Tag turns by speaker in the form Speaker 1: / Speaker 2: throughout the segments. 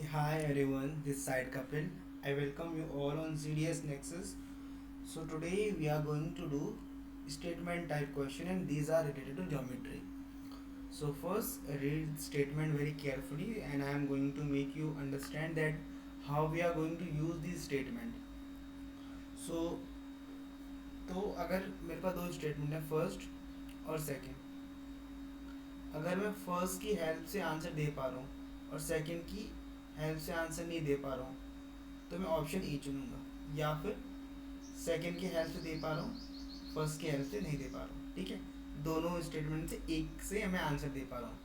Speaker 1: Hi everyone, this side Kapil. I welcome you all on CDS Nexus. So today we are going to do statement type question and these are related to geometry. So first read statement very carefully and I am going to make you understand that how we are going to use this statement. So तो अगर मेरे पास दो statement है first और second, अगर मैं first की help से आंसर दे पा रहा हूँ और सेकंड की हेल्प से आंसर नहीं दे पा रहा हूँ तो मैं ऑप्शन ई चुनूंगा, या फिर सेकंड की हेल्प से दे पा रहा हूँ फर्स्ट की हेल्प से नहीं दे पा रहा हूँ। ठीक है, दोनों स्टेटमेंट से एक से मैं आंसर दे पा रहा हूँ।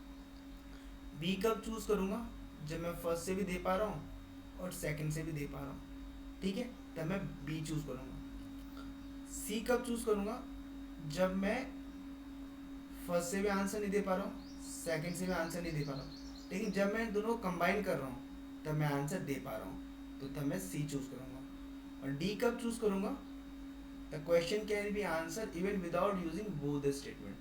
Speaker 1: बी कब चूज़ करूँगा? जब मैं फर्स्ट से भी दे पा रहा हूँ और सेकंड से भी दे पा रहा हूँ। ठीक है, तब मैं बी चूज़ करूँगा। सी कब चूज़ करूँगा? जब मैं फर्स्ट से भी आंसर नहीं दे पा रहा हूँ, सेकंड से भी आंसर नहीं दे पा रहा हूँ, लेकिन जब मैं दोनों कंबाइन कर रहा हूँ तब मैं आंसर दे पा रहा हूँ, तो तब मैं सी चूज़ करूँगा। और डी कब चूज़ करूँगा? The question can be answer even without using both the statement,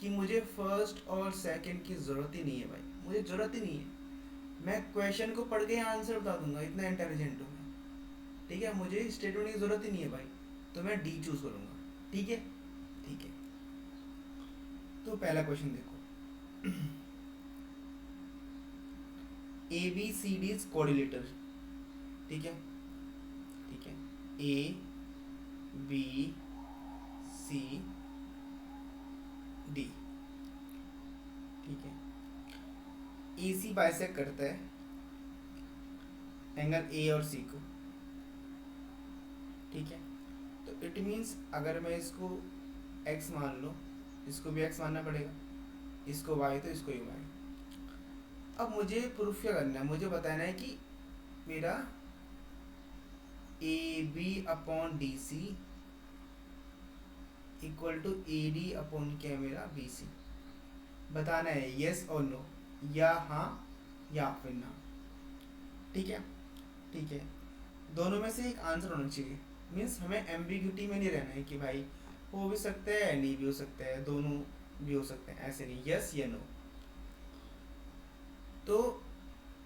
Speaker 1: कि मुझे फर्स्ट और सेकंड की ज़रूरत ही नहीं है भाई, मुझे ज़रूरत ही नहीं है, मैं क्वेश्चन को पढ़ के आंसर बता दूंगा, इतना इंटेलिजेंट हूँ मैं। ठीक है, मुझे स्टेटमेंट की ज़रूरत ही नहीं है भाई, तो मैं डी चूज़ करूँगा। ठीक है, ठीक है। तो पहला क्वेश्चन देखो, A B C D is coordinator. ठीक है, ठीक है, ए बी सी डी। ठीक है, ए सी बाइसेक्ट करता है एंगल ए और सी को। ठीक है, तो इट मीन्स अगर मैं इसको x मान लो, इसको भी x मानना पड़ेगा, इसको y तो इसको ही y। अब मुझे प्रूफ क्या करना है? मुझे बताना है कि मेरा A B upon D C equal to A D upon क्या है मेरा बी सी। बताना है यस और नो, या हाँ या फिर ना। ठीक है, ठीक है, दोनों में से एक आंसर होना चाहिए। मीन्स हमें एम्बिग्यूटी में नहीं रहना है कि भाई हो भी सकता है नहीं भी हो सकता है, दोनों भी हो सकते हैं, ऐसे नहीं, यस या नो। तो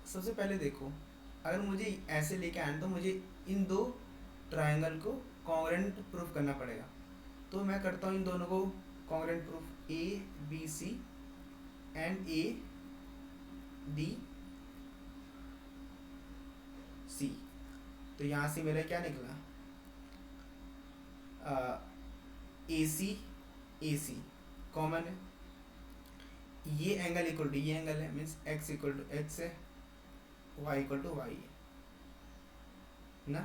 Speaker 1: सबसे पहले देखो, अगर मुझे ऐसे लेके आना तो मुझे इन दो ट्रायंगल को कॉन्ग्रेंट प्रूफ करना पड़ेगा। तो मैं करता हूँ इन दोनों को congruent proof, A B C and A D C. तो यहाँ से मेरा क्या निकला? ए सी कॉमन है, ये एंगल इक्वल टू ये एंगल है, means x equal to x है, वाई इक्वल टू वाई है ना।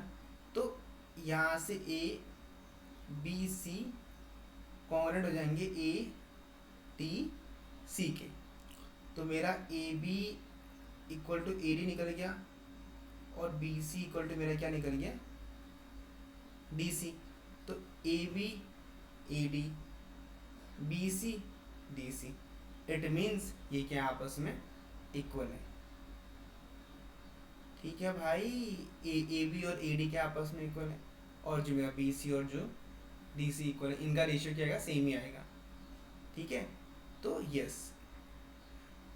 Speaker 1: तो यहाँ से ए बी सी कॉन्ग्रेंट हो जाएंगे ए टी सी के। तो मेरा A B equal to A D निकल गया और बी सी इक्वल टू मेरा क्या निकल गया? D C. तो A B A D, B C D C, it means ये क्या आपस में इक्वल है। ठीक है भाई, ए बी और ए डी के आपस में इक्वल है, और जो मेरा बी सी और जो डी सी इक्वल है, इनका रेशियो क्या आएगा? सेम ही आएगा। ठीक है, तो यस।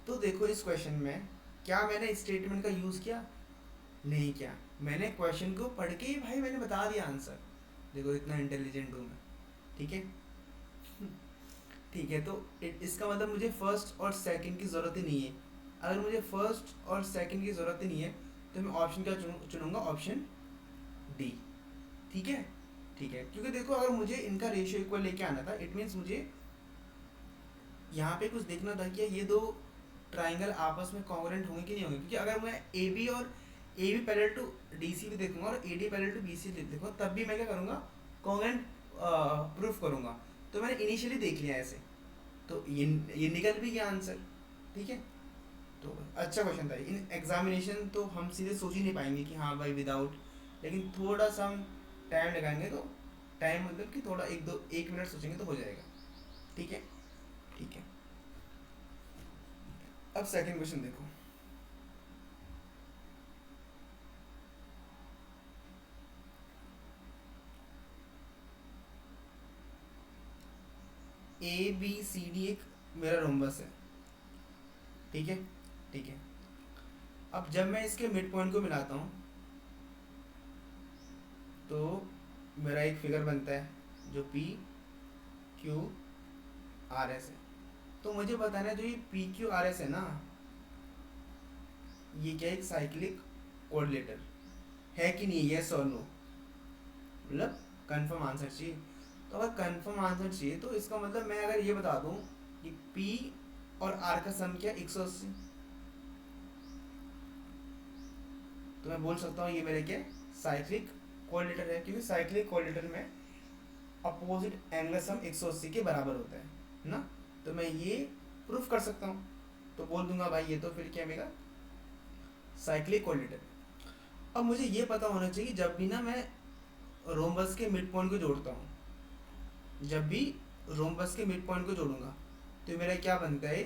Speaker 1: तो देखो इस क्वेश्चन में क्या मैंने स्टेटमेंट का यूज़ किया? नहीं किया, मैंने क्वेश्चन को पढ़ के ही भाई मैंने बता दिया आंसर। देखो इतना इंटेलिजेंट हूँ मैं। ठीक है, ठीक है, तो इसका मतलब मुझे फर्स्ट और सेकंड की ज़रूरत ही नहीं है। अगर मुझे फर्स्ट और सेकंड की ज़रूरत ही नहीं है तो मैं ऑप्शन क्या चुनूंगा? Option D. ठीक है, ठीक है, क्योंकि देखो अगर मुझे इनका रेशियो इक्वल लेके आना था, इट मीन्स मुझे यहाँ पे कुछ देखना था कि ये दो ट्राइंगल आपस में कॉन्ग्रेंट होंगे कि नहीं होंगे। क्योंकि अगर मैं ए बी और A B parallel to D C भी देखूंगा और A D parallel to B C देखूंगा, तब भी मैं क्या करूँगा? कॉन्ग्रेंट प्रूफ करूँगा। तो मैंने इनिशियली देख लिया ऐसे, तो ये निकल भी गया आंसर। ठीक है, तो अच्छा क्वेश्चन था। इन एग्जामिनेशन तो हम सीधे सोच ही नहीं पाएंगे कि हाँ भाई विदाउट, लेकिन थोड़ा सा हम टाइम लगाएंगे, तो टाइम मतलब कि थोड़ा एक मिनट सोचेंगे तो हो जाएगा। ठीक है, ठीक है। अब सेकंड क्वेश्चन देखो, ए बी सी डी एक मेरा रोम्बस है। ठीक है, ठीक है, अब जब मैं इसके मिड पॉइंट को मिलाता हूँ तो मेरा एक फिगर बनता है जो पी क्यू आर एस है। तो मुझे बताना है जो ये पी क्यू आर एस है ना, ये क्या एक साइक्लिक कोऑर्डिनेटर है कि नहीं, यस और नो, मतलब कंफर्म आंसर चाहिए। तो अगर कंफर्म आंसर चाहिए तो इसका मतलब मैं अगर ये बता दूं कि P और R का सम क्या 180, तो मैं बोल सकता हूँ ये मेरे क्या साइक्लिक कोऑर्डिनेटर है, क्योंकि साइक्लिक कोऑर्डिनेटर में अपोजिट एंगल सम 180 के बराबर होता है ना। तो मैं ये प्रूफ कर सकता हूँ, तो बोल दूंगा भाई ये तो फिर क्या मेरा साइक्लिक कोऑर्डिनेटर। अब मुझे ये पता होना चाहिए जब भी ना मैं रोम्बस के मिड पॉइंट को जोड़ता हूँ, जब भी रोम्बस के मिड पॉइंट को जोड़ूंगा तो मेरा क्या बनता है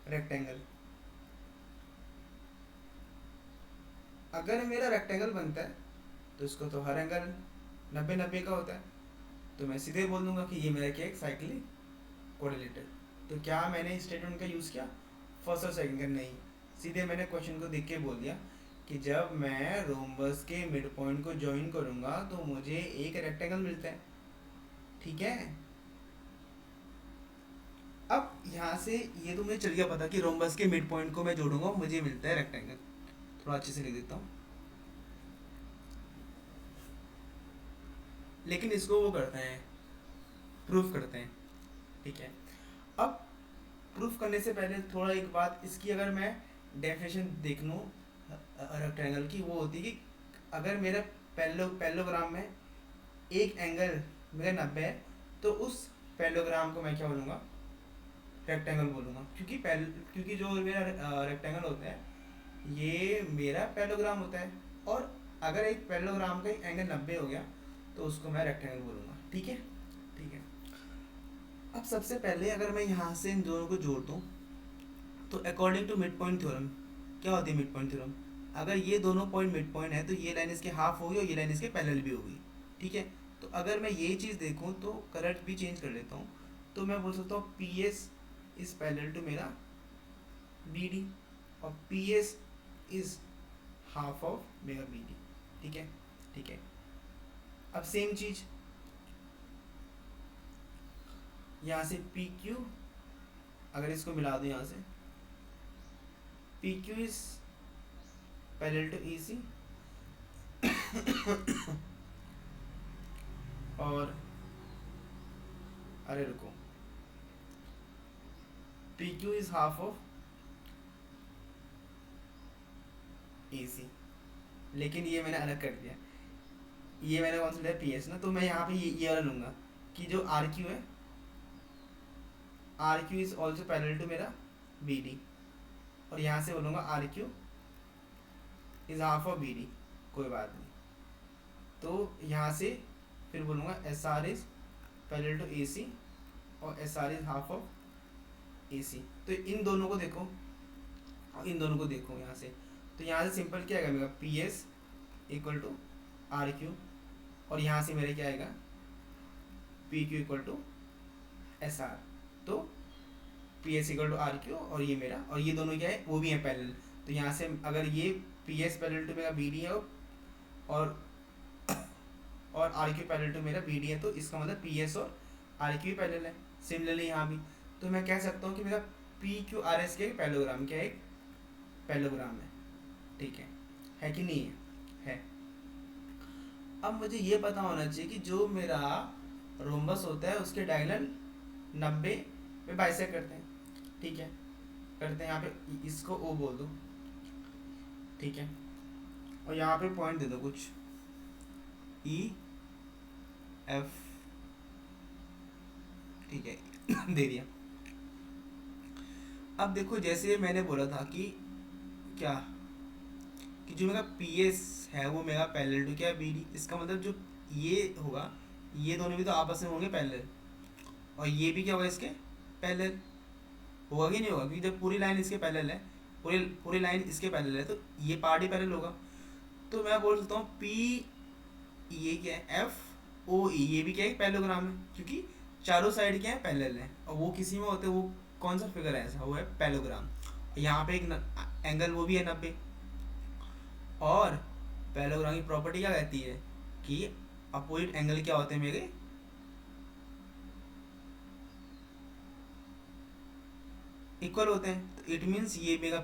Speaker 1: रेक्टेंगल। अगर मेरा रेक्टेंगल बनता है तो इसको तो हर एंगल 90-90 का होता है, तो मैं सीधे बोल दूंगा कि ये मेरा क्या एक साइक्लिक कोऑर्डिनेटर। तो क्या मैंने स्टेटमेंट का यूज़ किया फर्स्ट और सेकंड का? नहीं, सीधे मैंने क्वेश्चन को देख के बोल दिया कि जब मैं रोम्बस के मिड पॉइंट को ज्वाइन करूंगा तो मुझे एक रेक्टेंगल मिलता है, ठीक है। अब यहाँ से ये तो मुझे चल गया पता कि रोम्बस के मिड पॉइंट को मैं जोड़ूंगा मुझे मिलता है रेक्टेंगल। थोड़ा अच्छे से लिख देता हूँ, लेकिन इसको वो करते हैं प्रूफ करते हैं, ठीक है। अब प्रूफ करने से पहले थोड़ा एक बात इसकी, अगर मैं डेफिनेशन देख लूँ रेक्टेंगल की, वो होती है कि अगर मेरा पैरेललोग्राम में एक एंगल मेरा 90 है तो उस पैरेललोग्राम को मैं क्या बोलूँगा रेक्टेंगल बोलूँगा, क्योंकि जो मेरा रेक्टेंगल होता है ये मेरा पैरेललोग्राम होता है, और अगर एक पैरेललोग्राम का एक एंगल 90 हो गया तो उसको मैं रेक्टेंगल बोलूँगा, ठीक है। ठीक है, अब सबसे पहले अगर मैं यहाँ से इन दोनों को जोड़ दूँ तो according to mid point theorem क्या होती है मिड पॉइंट थ्योरम, अगर ये दोनों पॉइंट मिड पॉइंट है तो ये लाइन इसके हाफ होगी और ये लाइन इसके पैरेलल भी होगी, ठीक है। तो अगर मैं ये चीज़ देखूँ तो कलर भी चेंज कर लेता हूँ, तो मैं बोल सकता हूँ P S is parallel to मेरा बी डी, और P S is half of मेरा बी डी, ठीक है। ठीक है, अब सेम चीज़ यहाँ से पी क्यू, अगर इसको मिला दूँ यहाँ से P Q is parallel to E C और अरे रुको, P Q is half of A C, लेकिन ये मैंने अलग कर दिया, ये मैंने कौन सा लिया पी एस ना, तो मैं यहाँ पे ये वाला लूँगा कि जो आर क्यू है, R Q is also parallel to मेरा बी डी, और यहाँ से बोलूँगा R Q is half of B D, कोई बात नहीं। तो यहाँ से फिर बोलूँगा S R is parallel to A C और S R is half of A C. तो इन दोनों को देखो और इन दोनों को देखो यहाँ से, तो यहाँ से सिंपल क्या आएगा मेरा P S equal to R Q, और यहाँ से मेरे क्या आएगा P Q equal to S R. तो P S equal to R Q और ये मेरा, और ये दोनों क्या है वो भी है पैरेलल, तो यहाँ से अगर ये पी एस पैरेलल टू मेरा बी डी है और आर क्यू पैरेलल टू मेरा बी डी है, तो इसका मतलब पी एस और आर क्यू पैरेलल है। सिमिलरली यहाँ भी तो मैं कह सकता हूँ कि मेरा पी क्यू आर एस के पैरेललोग्राम क्या एक पैरेललोग्राम है, ठीक है कि नहीं है। अब मुझे ये पता होना चाहिए कि जो मेरा रोम्बस होता है उसके डायगोनल 90 पे बाइसेक्ट करते हैं, ठीक है, करते हैं। यहाँ पे इसको ओ बोल दो, ठीक है, और यहाँ पे पॉइंट दे दो कुछ ई एफ, ठीक है दे दिया। अब देखो जैसे मैंने बोला था कि क्या कि जो मेरा पी एस है वो मेरा पैरेलल टू क्या बी डी, इसका मतलब जो ये होगा ये दोनों भी तो आपस में होंगे पैरेलल, और ये भी क्या होगा इसके पैरेलल, होगा कि नहीं होगा, क्योंकि जब पूरी लाइन इसके पैरेलल है, पूरी लाइन इसके पैरेलल है तो ये पार्ट ही पैरेलल होगा। तो मैं बोल सकता हूँ पी ये क्या है एफ ओ ई, ये भी क्या है पैरेललोग्राम है, क्योंकि चारों साइड क्या है पैरेलल है, और वो किसी में होते हैं वो कौन सा फिगर है ऐसा, वो है पैरेललोग्राम। यहाँ पे एक
Speaker 2: एंगल वो भी है 90। और पैरेललोग्राम की प्रॉपर्टी क्या कहती है कि अपोजिट एंगल क्या होते हैं मेरे, इक्वल होते हैं। तो इट मीन्स ये मेरा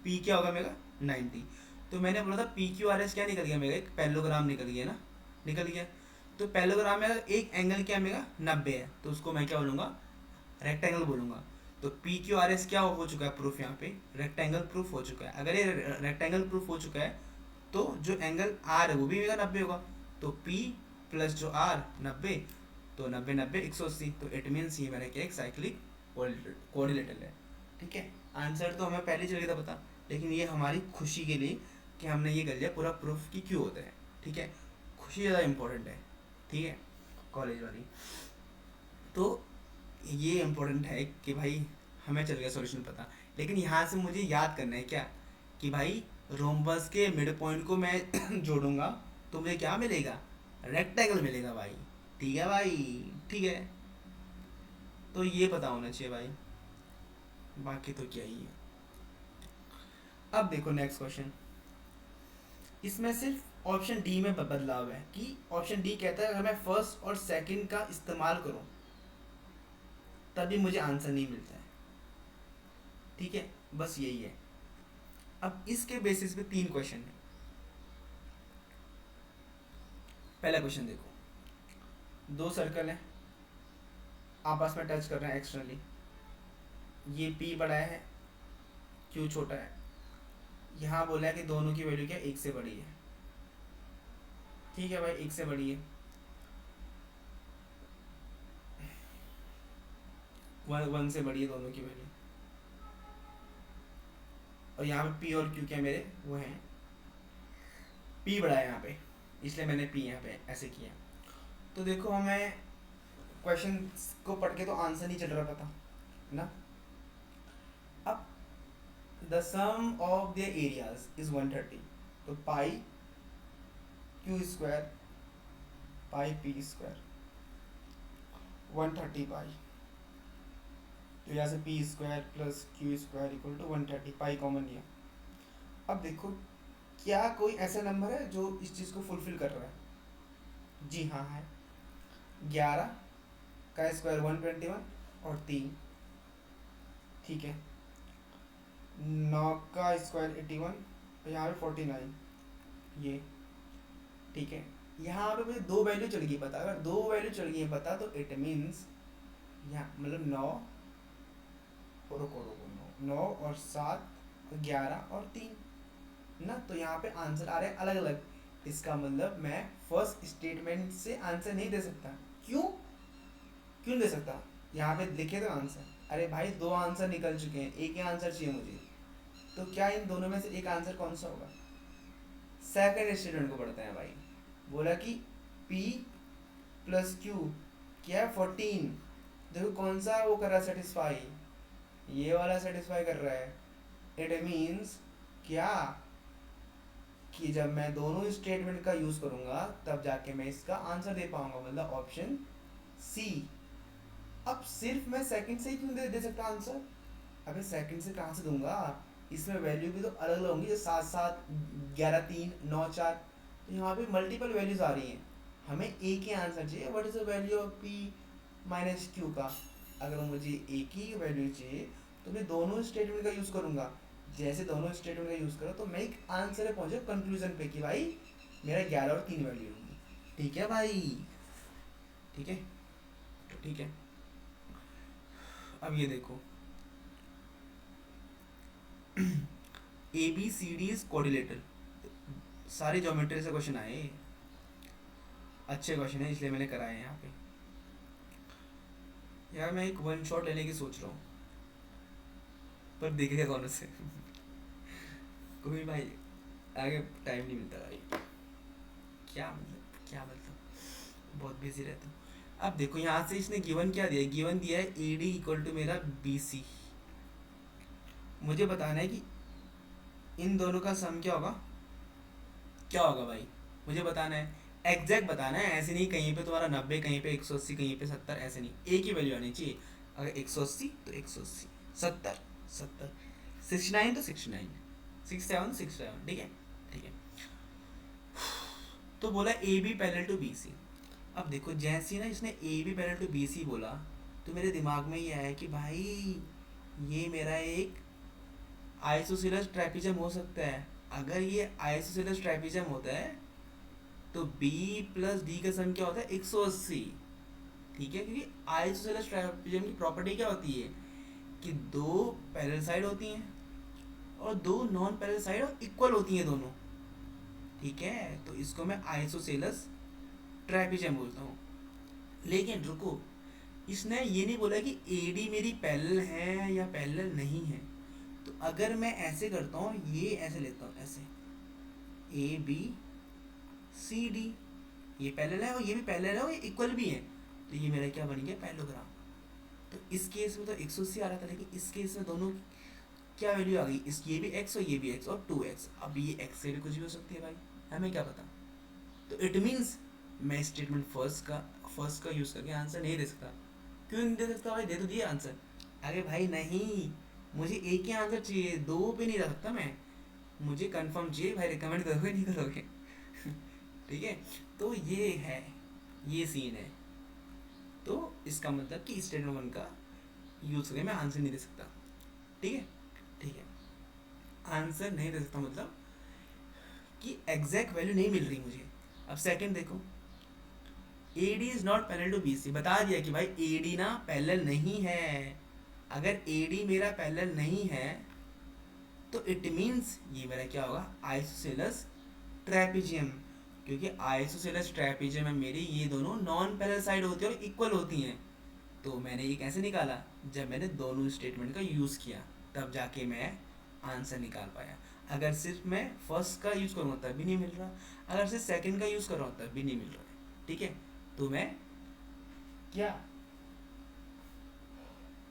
Speaker 2: पी क्या होगा मेरा 90। तो मैंने बोला था पी क्यू आर एस क्या निकल गया मेरा, एक पैरेललोग्राम निकल गया ना, निकल गया। तो पैरेललोग्राम में अगर एक एंगल क्या मेरा 90 है तो उसको मैं क्या बोलूँगा, रेक्टेंगल बोलूँगा। तो पी क्यू आर एस क्या हो चुका है प्रूफ, यहाँ पे रेक्टेंगल प्रूफ हो चुका है। अगर ये रेक्टेंगल प्रूफ हो चुका है तो जो एंगल आर है वो भी मेरा 90 होगा। तो पी प्लस जो आर 90, तो 90 90 180। तो इट मीन्स ये मेरा क्या एक साइक्लिक कोऑर्डिनेटर है। ठीक है, आंसर तो हमें पहले चल गया था पता, लेकिन ये हमारी खुशी के लिए कि हमने ये कर लिया पूरा प्रूफ की क्यों होता है। ठीक है, खुशी ज़्यादा इम्पोर्टेंट है। ठीक है, कॉलेज वाली। तो ये इम्पोर्टेंट है कि भाई हमें चल गया सॉल्यूशन पता, लेकिन यहाँ से मुझे याद करना है क्या कि भाई रोम्बस के मिड पॉइंट को मैं जोड़ूंगा तो मुझे क्या मिलेगा, रेक्टेंगल मिलेगा भाई। ठीक है भाई, ठीक है। तो ये पता होना चाहिए भाई, बाकी तो क्या ही है। अब देखो नेक्स्ट क्वेश्चन, इसमें सिर्फ ऑप्शन डी में बदलाव है कि ऑप्शन डी कहता है अगर मैं फर्स्ट और सेकंड का इस्तेमाल करूं तभी मुझे आंसर नहीं मिलता है। ठीक है, बस यही है। अब इसके बेसिस पे 3 क्वेश्चन है। पहला क्वेश्चन देखो, 2 सर्कल है आपस में टच कर रहे हैं एक्सटर्नली, ये P बड़ा है Q छोटा है। यहाँ बोला है कि दोनों की वैल्यू क्या 1 से बड़ी है। ठीक है भाई, 1 से बड़ी है, 1 से बड़ी है दोनों की वैल्यू। और यहाँ पे P और Q क्या मेरे वो हैं, P बड़ा है यहाँ पे, इसलिए मैंने P यहाँ पे ऐसे किया। तो देखो हमें क्वेश्चन को पढ़ के तो आंसर नहीं चल रहा पता ना। अब the sum of the areas is 130, तो pi Q square pi P square 130 pi, तो यहाँ से P square plus Q square equal to 130, pi common लिया। अब देखो क्या कोई ऐसा नंबर है जो इस चीज़ को फुलफिल कर रहा है। जी हाँ है, 11 का स्क्वायर 121 और 3। ठीक है, 9 का स्क्वायर 81 और यहाँ पे 49 ये। ठीक है, यहाँ पे मुझे 2 वैल्यू चल गई पता, अगर 2 वैल्यू चल गई है पता तो इट मीन्स यहाँ मतलब 9 और रुको रुको 9 और 7 11 और 3 ना। तो यहाँ पे आंसर आ रहे हैं अलग अलग। इसका मतलब मैं फर्स्ट स्टेटमेंट से आंसर नहीं दे सकता। क्यों क्यों नहीं दे सकता, यहाँ पे लिखे तो आंसर, अरे भाई 2 आंसर निकल चुके हैं, एक ही आंसर चाहिए मुझे। तो क्या इन दोनों में से एक आंसर कौन सा होगा, सेकंड स्टेटमेंट को पढ़ते हैं भाई। बोला कि P प्लस Q क्या है 14, देखो कौन सा वो कर रहा है सेटिस्फाई, ये वाला सेटिस्फाई कर रहा है। इट मीन्स क्या कि जब मैं दोनों स्टेटमेंट का यूज करूंगा तब जाके मैं इसका आंसर दे पाऊंगा, मतलब ऑप्शन सी। अब सिर्फ मैं सेकंड से ही क्यों दे सकता आंसर, अबे सेकंड से कहाँ से दूंगा, इसमें वैल्यू भी तो अलग अलग होंगी, 7 7 11 3 9 4, तो यहाँ पे मल्टीपल वैल्यूज आ रही हैं। हमें एक ही आंसर चाहिए, what is the value of P minus Q का। अगर मुझे एक ही वैल्यू चाहिए तो मैं दोनों स्टेटमेंट का यूज़ करूँगा। जैसे दोनों स्टेटमेंट का यूज़ करो तो मैं एक आंसर पे पहुँचे कंक्लूजन पे कि भाई मेरा 11 और 3 वैल्यू होंगी। ठीक है भाई, ठीक है, ठीक है। अब ये देखो A B C D is coordinator, सारे ज्योमेट्री से क्वेश्चन आए, अच्छे क्वेश्चन है इसलिए मैंने कराए हैं यहाँ पे। यार मैं एक 1 शॉट लेने की सोच रहा हूँ पर देखेगा कौन से कोई भाई आगे टाइम नहीं मिलता भाई, क्या मतलब बहुत बिजी रहता हूँ। अब देखो यहाँ से इसने गिवन क्या दिया है, गिवन दिया है ए डी इक्वल टू मेरा बी सी। मुझे बताना है कि इन दोनों का सम क्या होगा भाई, मुझे बताना है, एग्जैक्ट बताना है। ऐसे नहीं कहीं पे तुम्हारा 90 कहीं पे 180 कहीं पे 70, ऐसे नहीं, एक ही वैल्यू आनी चाहिए। अगर 180 तो 180, 70 70,
Speaker 1: 69 तो 69, 67 67, ठीक है ठीक है। तो बोला A B parallel to B C. अब देखो जैसे ही ना इसने A B parallel to B C बोला तो मेरे दिमाग में ये आया कि भाई ये मेरा एक आइसोसेलेस ट्रेपेजियम हो सकता है। अगर ये आइसोसेलेस ट्रेपेजियम होता है तो B प्लस डी का सम क्या होता है 180, ठीक है, क्योंकि आइसोसेलेस ट्रेपेजियम की प्रॉपर्टी क्या होती है कि दो पैरेलल साइड होती हैं और दो नॉन पैरेलल साइड इक्वल होती हैं दोनों, ठीक है। तो इसको मैं आइसोसेलेस ट्रेपेजियम बोलता हूँ। लेकिन रुको, इसने ये नहीं बोला कि AD मेरी पैरेलल है या पैरेलल नहीं है। तो अगर मैं ऐसे करता हूँ, ये ऐसे लेता हूँ, ऐसे ABCD, ये पैरेलल है और ये भी पैरेलल है और ये इक्वल भी है, तो ये मेरा क्या बन गया पैरेललोग्राम। तो इस केस में तो 180 आ रहा था, लेकिन इस केस में दोनों क्या वैल्यू आ गई, इस ये भी x और ये भी x और 2x। अब ये x से भी कुछ भी हो सकती है भाई, हमें क्या पता। तो इट मीन्स मैं स्टेटमेंट फर्स्ट का यूज़ करके आंसर नहीं दे सकता। क्यों नहीं दे सकता भाई, दे तो दिए आंसर। अरे भाई नहीं, मुझे एक ही आंसर चाहिए, दो पे नहीं रख सकता मैं, मुझे कंफर्म चाहिए भाई। रिकमेंड करोगे नहीं करोगे ठीक है। तो ये है, ये सीन है। तो इसका मतलब कि स्टेटमेंट 1 का यूज़ करके मैं आंसर नहीं दे सकता, ठीक है ठीक है। आंसर नहीं दे सकता मतलब कि एग्जैक्ट वैल्यू नहीं मिल रही मुझे। अब सेकंड देखो, AD is not parallel to BC, बता दिया कि भाई AD ना पैरेलल नहीं है। अगर AD मेरा पैरेलल नहीं है तो इट मीन्स ये मेरा क्या होगा आइसोसेलेस ट्रेपेजियम, क्योंकि आइसोसेलेस ट्रेपेजियम में मेरी ये दोनों नॉन पैरेलल साइड होती है और इक्वल होती हैं। तो मैंने ये कैसे निकाला, जब मैंने दोनों स्टेटमेंट का यूज़ किया तब जाके मैं आंसर निकाल पाया। अगर सिर्फ मैं फर्स्ट का यूज़ करूँगा तब भी नहीं मिल रहा, अगर सिर्फ सेकंड का यूज़ कर रहा हूँ तब भी नहीं मिल रहा, ठीक है। तो मैं क्या,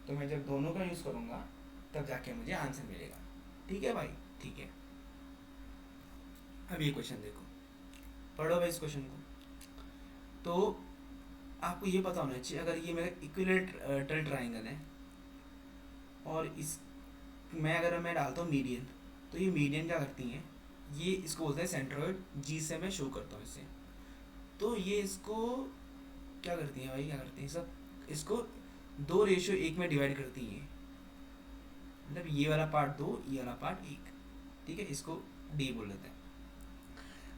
Speaker 1: तो मैं जब दोनों का यूज़ करूँगा तब जाके मुझे आंसर मिलेगा, ठीक है भाई ठीक है। अब ये क्वेश्चन देखो, पढ़ो भाई इस क्वेश्चन को। तो आपको ये पता होना चाहिए, अगर ये मेरा इक्विलेटरल ट्राइंगल है और इस अगर मैं डालता हूँ मीडियन, तो ये मीडियन क्या करती हैं, ये इसको बोलते हैं सेंट्रोइड, जी से मैं शो करता हूँ इसे। तो ये इसको क्या करती हैं भाई, क्या करती हैं सब, इसको 2:1 में डिवाइड करती हैं, मतलब ये वाला पार्ट 2, ये वाला पार्ट 1, ठीक है। इसको D बोल लेते हैं।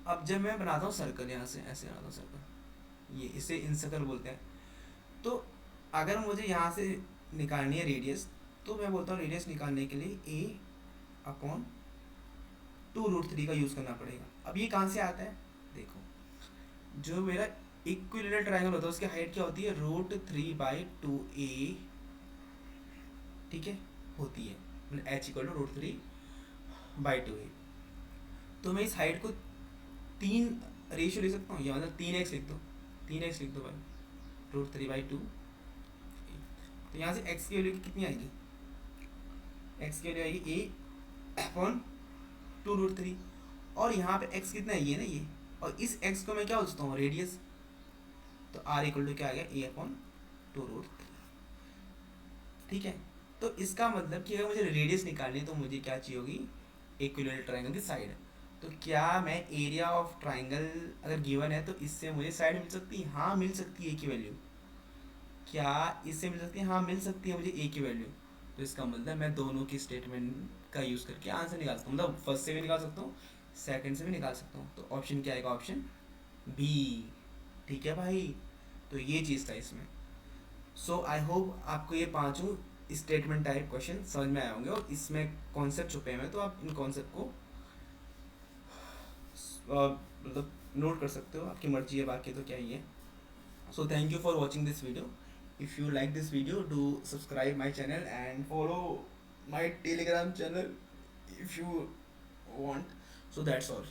Speaker 1: अब जब मैं बनाता हूँ सर्कल, यहाँ से ऐसे बनाता हूँ सर्कल, ये इसे इंसर्कल बोलते हैं। तो अगर मुझे यहाँ से निकालनी है रेडियस, तो मैं बोलता हूँ रेडियस निकालने के लिए A/2√3 का यूज़ करना पड़ेगा। अब ये कहाँ से आता है, देखो जो मेरा इक्विलेटरल ट्रायंगल होता है उसकी हाइट क्या होती है, √3/2a, ठीक है, होती है, मतलब h = √3/2a। तो मैं इस हाइट को 3 रेशियो ले सकता हूँ, या मतलब 3x लिख दो, 3x लिख दो भाई, √3/2। तो यहाँ से x की वैल्यू कितनी आएगी, x की वैल्यू आएगी A/2√3, और यहाँ पे x कितना है, ये ना ये, और इस x को मैं क्या बोलता हूँ रेडियस, तो r = क्या आ गया A/2√3, ठीक है। तो इसका मतलब कि अगर मुझे रेडियस निकालनी है तो मुझे क्या चाहिए होगी, इक्विलेटरल ट्रायंगल की साइड। तो क्या मैं एरिया ऑफ ट्रायंगल अगर गिवन है तो इससे मुझे साइड मिल सकती है, हाँ मिल सकती है, A की वैल्यू। क्या इससे मिल सकती है, हाँ मिल सकती है मुझे A की वैल्यू। तो इसका मतलब मैं दोनों की स्टेटमेंट का यूज़ करके आंसर निकाल सकता हूँ, मतलब फर्स्ट से भी निकाल सकता हूँ, सेकंड से भी निकाल सकता हूँ। तो ऑप्शन क्या आएगा, ऑप्शन B, ठीक है भाई। तो ये चीज़ था इसमें। सो आई होप आपको ये पांचों स्टेटमेंट टाइप क्वेश्चन समझ में आए होंगे, और इसमें कॉन्सेप्ट छुपे हुए हैं, तो आप इन कॉन्सेप्ट को मतलब नोट कर सकते हो, आपकी मर्जी है, बाकी तो क्या ही है। So thank you for watching this video. If you like this video, do subscribe my channel and follow my Telegram channel if you want. So that's all.